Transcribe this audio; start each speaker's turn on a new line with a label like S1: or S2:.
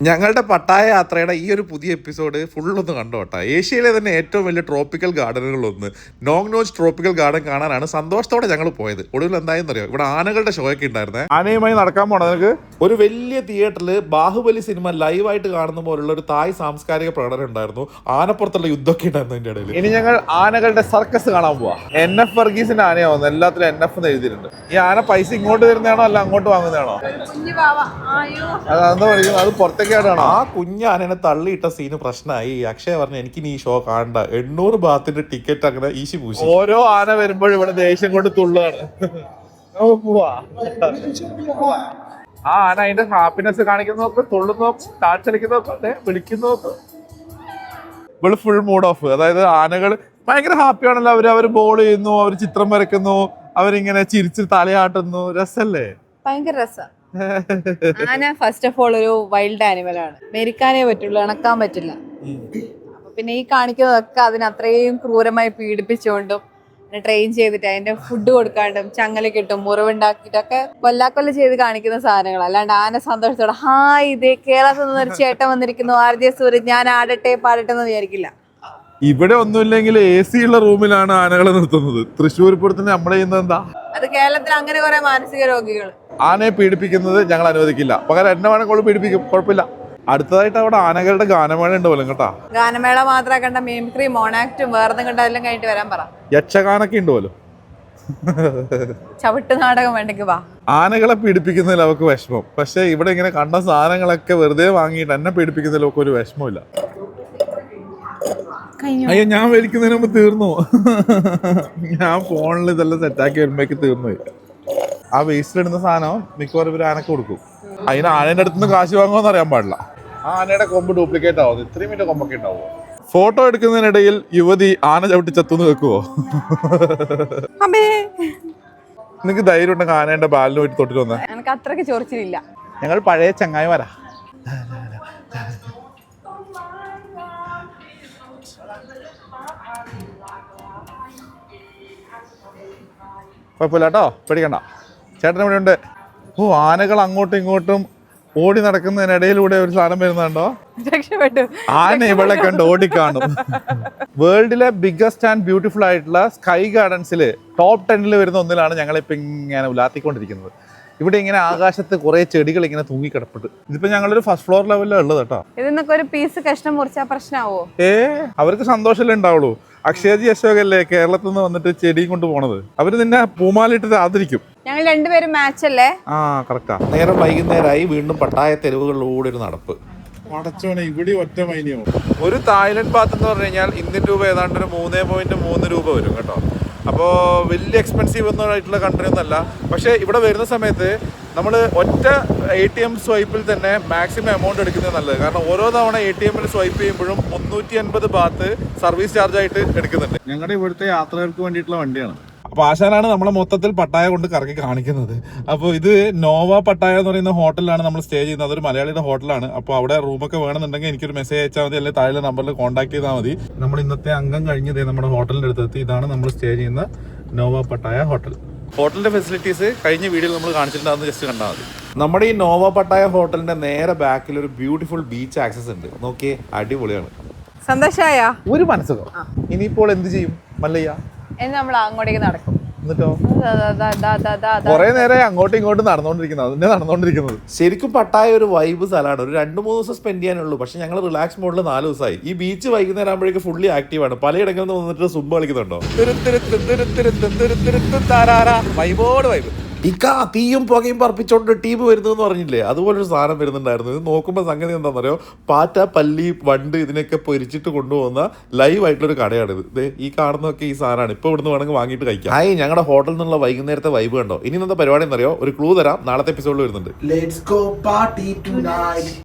S1: ഞങ്ങളുടെ പട്ടായ യാത്രയുടെ ഈ ഒരു പുതിയ എപ്പിസോഡ് ഫുള്ളൊന്ന് കണ്ടു കേട്ടോ. ഏഷ്യയിലെ തന്നെ ഏറ്റവും വലിയ ട്രോപ്പിക്കൽ ഗാർഡനുകളൊന്ന് നോങ് നോച്ച് ട്രോപ്പിക്കൽ ഗാർഡൻ കാണാനാണ് സന്തോഷത്തോടെ ഞങ്ങൾ പോയത്. ഒടുവിൽ എന്തായെന്ന് അറിയോ, ഇവിടെ ആനകളുടെ ഷോ ഒക്കെ ഉണ്ടായിരുന്നേ. ആനയുമായി നടക്കാൻ പോണത് നിങ്ങൾക്ക് ഒരു വലിയ തിയേറ്ററിൽ ബാഹുബലി സിനിമ ലൈവായിട്ട് കാണുന്ന പോലുള്ള ഒരു തായ് സാംസ്കാരിക പ്രകടനം ഉണ്ടായിരുന്നു. ആനപ്പുറത്തുള്ള യുദ്ധമൊക്കെ ഉണ്ടായിരുന്നു അതിന്റെ ഇടയിൽ. ഇനി ഞങ്ങൾ ആനകളുടെ സർക്കസ് കാണാൻ പോവാ. NF വർഗീസിന്റെ ആനയാവുന്നു, എല്ലാത്തിലും NF എന്ന് എഴുതിയിട്ടുണ്ട്. ഈ ആന പൈസ ഇങ്ങോട്ട് തരുന്നതാണോ അല്ല അങ്ങോട്ട് വാങ്ങുന്നതാണോ? അതെന്താ പറയുന്നത്, അത് പുറത്തേക്ക് ആ കുഞ്ഞാനെ തള്ളിയിട്ട സീന് പ്രശ്നമായി. അക്ഷയ പറഞ്ഞു എനിക്കിനി ഈ ഷോ കാണണ്ട, 800 ബാത്തിന്റെ ടിക്കറ്റ് അങ്ങനെ ഈശി പൂശി. ഓരോ ആന വരുമ്പോഴും ഇവിടെ ദേഷ്യം കൊണ്ട് തുള്ളാണ്. ആ ആന അതിന്റെ ഹാപ്പിനെസ് കാണിക്കുന്ന നോക്ക്, തുള്ളുന്ന താഴ്ചലിക്കുന്ന വിളിക്കുന്ന നോക്ക്. ഇവള് ഫുൾ മൂഡ് ഓഫ്. അതായത് ആനകൾ ഭയങ്കര ഹാപ്പിയാണല്ലോ, അവര് ബോൾ ചെയ്യുന്നു, അവര് ചിത്രം വരയ്ക്കുന്നു, അവരിങ്ങനെ ചിരിച്ച് തലയാട്ടുന്നു. രസല്ലേ?
S2: ഭയങ്കര രസം. ആന ഫസ്റ്റ് ഓഫ് ഓൾ ഒരു വൈൽഡ് ആനിമൽ ആണ്, മെരിക്കാനേ പറ്റുള്ളൂ, ഇണക്കാൻ പറ്റില്ല. അപ്പൊ പിന്നെ ഈ കാണിക്കുന്നതൊക്കെ അതിന് അത്രയും ക്രൂരമായി പീഡിപ്പിച്ചുകൊണ്ടും ട്രെയിൻ ചെയ്തിട്ട് അതിന്റെ ഫുഡ് കൊടുക്കാണ്ടും ചങ്ങല കിട്ടും മുറിവുണ്ടാക്കിയിട്ടൊക്കെ കൊല്ലാക്കൊല്ല ചെയ്ത് കാണിക്കുന്ന സാധനങ്ങൾ. അല്ലാണ്ട് ആന സന്തോഷത്തോടെ ഹായ് ഇതേ കേരളത്തിൽ നിന്നൊരു ചേട്ടൻ വന്നിരിക്കുന്നു, RJ സൂരജ് ഞാൻ ആടട്ടെ പാടട്ടെ എന്ന് വിചാരിക്കില്ല.
S1: ഇവിടെ ഒന്നുമില്ലെങ്കിൽ AC ഉള്ള റൂമിലാണ് ആനകളെ നിർത്തുന്നത്. തൃശ്ശൂർ പൂരത്തിന് നമ്മൾ ചെയ്യുന്നത് എന്താ?
S2: അത് കേരളത്തിൽ അങ്ങനെ കുറെ മാനസിക രോഗികൾ.
S1: ആനയെ പീഡിപ്പിക്കുന്നത് ഞങ്ങൾ അനുവദിക്കില്ല, പകരം എന്നെ വേണമെങ്കിൽ പീഡിപ്പിക്കും, കുഴപ്പമില്ല. അടുത്തതായിട്ട് അവിടെ ആനകളുടെ ഗാനമേള ഉണ്ട് പോലും കേട്ടാ.
S2: ഗാനമേള മാത്രം കണ്ട മിമിക്രി മോണാക്റ്റും വേറെ കണ്ട എല്ലാം കഴിഞ്ഞിട്ട് വരാൻ പറ.
S1: യക്ഷഗാനൊക്കെ ഉണ്ട് പോലും.
S2: ചവിട്ട് നാടകം വേണ്ടെങ്കിൽ വാ.
S1: ആനകളെ പീഡിപ്പിക്കുന്നതിൽ അവർക്ക് വിഷമം, പക്ഷെ ഇവിടെ ഇങ്ങനെ കണ്ട സാധനങ്ങളൊക്കെ വെറുതെ വാങ്ങിയിട്ട് എന്നെ പീഡിപ്പിക്കുന്നതിൽ ഒക്കെ ഒരു വിഷമമില്ല. അയ്യോ ഞാൻ വലിക്കുന്നതിന് മുമ്പ് തീർന്നു. ഞാൻ ഫോണിൽ ഇതെല്ലാം സെറ്റാക്കി വരുമ്പോഴേക്ക് തീർന്നു. ആ വേസ്റ്റിലിടുന്ന സാധനം മിക്കവാറും ഇവർ ആനക്ക് കൊടുക്കും. അതിന് ആനയുടെ അടുത്ത് നിന്ന് കാശ് വാങ്ങുമെന്ന് അറിയാൻ പാടില്ല. ആ ആനയുടെ കൊമ്പ് ഡ്യൂപ്ലിക്കേറ്റ് ആവും. ഇത്രയും വലിയ കൊമ്പൊക്കെ ഉണ്ടാവുമോ? ഫോട്ടോ എടുക്കുന്നതിനിടയിൽ യുവതി ആന ചവിട്ടി ചത്തുന്ന് വെക്കുവോ? നിനക്ക് ധൈര്യം ഉണ്ടെങ്കിൽ ആനയുടെ ബാലിന് പോയിട്ട് തൊട്ടിട്ട് വന്നേ.
S2: എനിക്ക് അത്രയ്ക്ക് ചൊറിച്ചിലില്ല.
S1: ഞങ്ങൾ പഴയ ചങ്ങായിമാരാ. കുഴപ്പമില്ല കേട്ടോ, പേടിക്കണ്ട. ചേട്ടൻ ഇവിടെ ഉണ്ട്. ഓ ആനകൾ അങ്ങോട്ടും ഇങ്ങോട്ടും ഓടി നടക്കുന്നതിനിടയിലൂടെ ഒരു സാധനം വരുന്നുണ്ടോ? ആന ഇവിടെ കണ്ട് ഓടിക്കാണും. വേൾഡിലെ ബിഗ്ഗസ്റ്റ് ആൻഡ് ബ്യൂട്ടിഫുൾ ആയിട്ടുള്ള സ്കൈ ഗാർഡൻസിൽ ടോപ്പ് 10 വരുന്ന ഒന്നിലാണ് ഞങ്ങളിപ്പോൾ ഇങ്ങനെ ഉലാത്തിക്കൊണ്ടിരിക്കുന്നത്. ഇവിടെ ഇങ്ങനെ ആകാശത്ത് കുറെ ചെടികൾ ഇങ്ങനെ തൂങ്ങിക്കിടപ്പുണ്ട്. ഇതിപ്പോ ഞങ്ങളൊരു ഫസ്റ്റ് ഫ്ലോർ ലെവലിലാണ് ഉള്ളത് കേട്ടോ.
S2: ഇതിന്നൊക്കെ ഒരു പീസ് കഷ്ണം മുറിച്ചാൽ പ്രശ്നമാവോ?
S1: അവർക്ക് സന്തോഷമല്ലേ ഉണ്ടാവുള്ളൂ. അക്ഷയജി അശോകല്ലേ കേരളത്തിൽ നിന്ന് വന്നിട്ട് ചെടിയും കൊണ്ട് പോണത്. അവര് നിന്നെ പൂമാലിട്ട് ആദരിക്കും.
S2: ഞങ്ങൾ രണ്ടുപേരും മാച്ച് അല്ലേ?
S1: ആ കറക്റ്റാ. നേരം വൈകുന്നേരമായി വീണ്ടും പട്ടായ തെരുവുകളിലൂടെ ഒരു നടപ്പ്. അടച്ചോനെ ഇവിടെ ഒറ്റ മൈനിയോ. ഒരു തായ്ലൻഡ് ബാത്ത് എന്ന് പറഞ്ഞു കഴിഞ്ഞാൽ ഇന്ത്യൻ രൂപ ഏതാണ്ട് ഒരു 3.3 രൂപ വരും കേട്ടോ. അപ്പോൾ വലിയ എക്സ്പെൻസീവ് ഒന്നും ആയിട്ടുള്ള കൺട്രി ഒന്നല്ല. പക്ഷേ ഇവിടെ വരുന്ന സമയത്ത് നമ്മൾ ഒറ്റ ATM സ്വൈപ്പിൽ തന്നെ മാക്സിമം എമൗണ്ട് എടുക്കുന്നത് നല്ലത്. കാരണം ഓരോ തവണ ATM സ്വൈപ്പ് ചെയ്യുമ്പോഴും 350 ബാത്ത് സർവീസ് ചാർജ് ആയിട്ട് എടുക്കുന്നുണ്ട്. ഞങ്ങളുടെ ഇവിടുത്തെ യാത്രകൾക്ക് വേണ്ടിയിട്ടുള്ള വണ്ടിയാണ്. അപ്പോൾ ആശാനാണ് നമ്മളെ മൊത്തത്തിൽ പട്ടായ കൊണ്ട് കറക്കി കാണിക്കുന്നത്. അപ്പോൾ ഇത് നോവ പട്ടായ എന്ന് പറയുന്ന ഹോട്ടലിലാണ് നമ്മൾ സ്റ്റേ ചെയ്യുന്നത്. അതൊരു മലയാളിയുടെ ഹോട്ടലാണ്. അപ്പോൾ അവിടെ റൂമൊക്കെ വേണമെന്നുണ്ടെങ്കിൽ എനിക്കൊരു മെസ്സേജ് അയച്ചാൽ മതി, അല്ലെങ്കിൽ താഴെ നമ്പറിൽ കോൺടാക്ട് ചെയ്താൽ മതി. നമ്മൾ ഇന്നത്തെ അംഗം കഴിഞ്ഞതേ നമ്മുടെ ഹോട്ടലിൻ്റെ അടുത്തെത്തി. ഇതാണ് നമ്മൾ സ്റ്റേ ചെയ്യുന്ന നോവ പട്ടായ ഹോട്ടൽ. ഹോട്ടലിന്റെ ഫെസിലിറ്റീസ് കഴിഞ്ഞ വീഡിയോയിൽ നമ്മൾ കാണിച്ചിട്ടുണ്ടാകുന്ന ജസ്റ്റ് കണ്ടാൽ മതി. നമ്മുടെ ഈ നോവ പട്ടായ ഹോട്ടലിന്റെ നേരെ ബാക്കിൽ ഒരു ബ്യൂട്ടിഫുൾ ബീച്ച് ആക്സസ് ഉണ്ട്. നോക്കിയേ, അടിപൊളിയാണ്.
S2: സന്തോഷമായ
S1: ഒരു മനസ്സുഖം. ഇനിയിപ്പോൾ എന്ത് ചെയ്യും മല്ലയ്യ?
S2: നമ്മൾ അങ്ങോട്ടേക്ക് നടക്കും.
S1: എന്നിട്ടോ കുറെ നേരം അങ്ങോട്ടും ഇങ്ങോട്ടും നടന്നുകൊണ്ടിരിക്കുന്നത്. ശരിക്കും പട്ടായ ഒരു വൈബ് സ്ഥലമാണ്. ഒരു 2-3 ദിവസം സ്പെൻഡ് ചെയ്യാനുള്ളൂ. പക്ഷെ ഞങ്ങൾ റിലാക്സ് മോഡിൽ 4 ദിവസമായി. ഈ ബീച്ച് വൈകുന്നേരം ആകുമ്പോഴേക്ക് ഫുള്ളി ആക്റ്റീവ് ആണ്. പലയിടങ്ങളിൽ നിന്ന് വന്നിട്ട് സുംബ കളിക്കുന്നുണ്ടോ. വൈബോട് വൈബ്. ഇക്കാ തീയും പുകയും പറപ്പിച്ചോണ്ട് ടീം വരുന്നതെന്ന് പറഞ്ഞില്ലേ, അതുപോലൊരു സാധനം വരുന്നുണ്ടായിരുന്നു. ഇത് നോക്കുമ്പോൾ സംഗതി എന്താണെന്നറിയോ, പാറ്റ, പല്ലി, വണ്ട് ഇതിനൊക്കെ പൊരിച്ചിട്ട് കൊണ്ടുപോകുന്ന ലൈവ് ആയിട്ടുള്ളൊരു കടയാണിത്. ഈ കാണുന്നതൊക്കെ ഈ സാധനമാണ്. ഇപ്പോൾ ഇവിടുന്ന് വേണമെങ്കിൽ വാങ്ങിയിട്ട് കഴിക്കാം. ഞങ്ങളുടെ ഹോട്ടലിൽ നിന്നുള്ള വൈകുന്നേരത്തെ വൈബ് കണ്ടോ. ഇനി എന്താ പരിപാടി എന്നറിയോ, ഒരു ക്ലൂ തരാം, നാളത്തെ എപ്പിസോഡിൽ വരുന്നുണ്ട്.